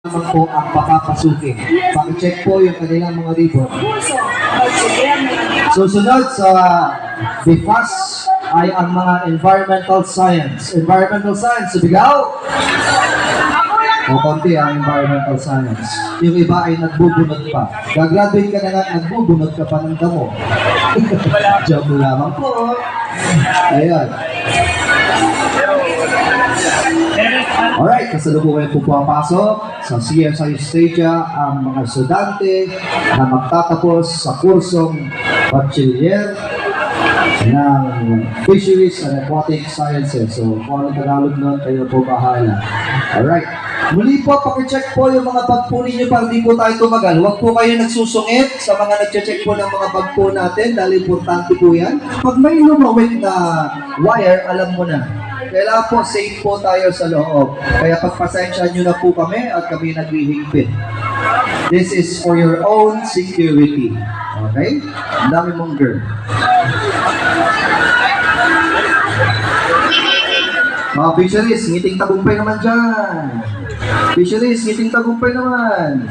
naman po ang papapasukin. Paki-check po yung kanilang mga ribbon. Susunod sa BIFAS ay ang mga environmental science. Environmental science, subigaw! O konti ang environmental science. Yung iba ay nagbubunod pa. Gagraduate ka na nga, nagbubunod ka pa ng damo. Joke lamang po. Ayan. Alright, kasalukuyan po pumapasok sa CSI Stadia ang mga estudyante na magtatapos sa kursong Bachiller ng Fisheries and Aquatic Sciences. So, kung ano Tagalog nun, kayo po bahala. Alright. Muli po, pakicheck po yung mga bag po ninyo para di po tayo tumagal. Huwag po kayo nagsusungit sa mga nagche-check po ng mga bag po natin dahil importante po yan. Pag may lumawit na wire, alam mo na. Kailangan po, safe po tayo sa loob. Kaya pagpasensya nyo na po kami at kami naghihigpit. This is for your own security. Okay? Ang dami mong girl. Mga fisheries, ngiting tagumpay naman dyan. Fisheries, ngiting tagumpay naman.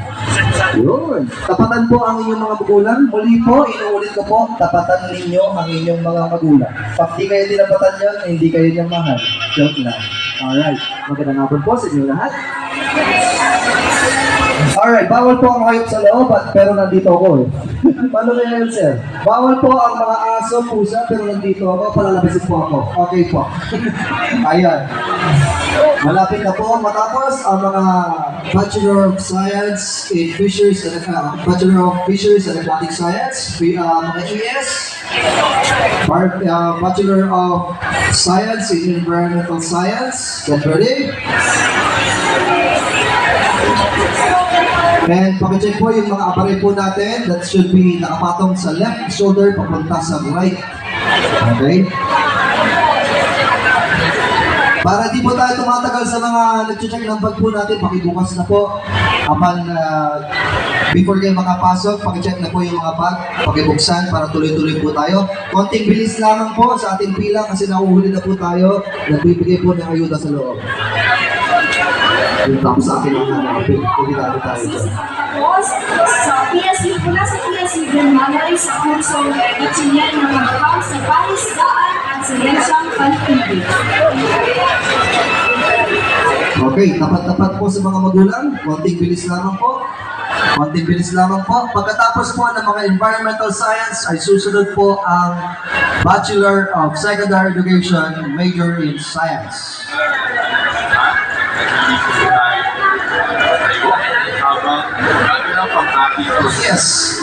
Yun. Tapatan po ang inyong mga magulang. Muli po, inuulit ko po, tapatan ninyo ang inyong mga magulang. Pag di kayo tinapatan yun, hindi kayo niyang mahal. Joke lang. Alright. Magandang hapon po sa inyo lahat. Alright, bawal po ang hayop sa loob pero nandito ako eh. Paano na yan, sir? Bawal po ang mga aso, pusa, pero nandito ako, palalabasin po ako. Okay po. Ayan. Malapit na po matapos ang mga Bachelor of Science in Fisheries and Bachelor of Fisheries and Aquatic Science, mga ES, Bachelor of Science in Environmental Science. Get ready. And pakicheck po yung mga appareil po natin that should be nakapatong sa left shoulder papunta sa right. Okay? Para di po tayo tumatagal sa mga nag-check ng bag po natin, pakibukas na po. Before kayo makapasok, pakicheck na po yung mga bag, pakibuksan para tuloy-tuloy po tayo. Konting bilis lamang po sa ating pila kasi nauhuli na po tayo. Nagbibigay po ng ayuda sa loob. Yung tapos sa akin ang hanapin. Delikado tayo dyan. Sa PSU po na sa PSU Granmamay sa kurso Bachiller ng Magpang sa Parisdaan at Siyensyang Pag-ibig. Okay, tapat-tapat po sa mga magulang. Konting bilis lamang po. Konting bilis lamang po. Pagkatapos po ng mga environmental science ay susunod po ang Bachelor of Secondary Education, major in Science. Yes.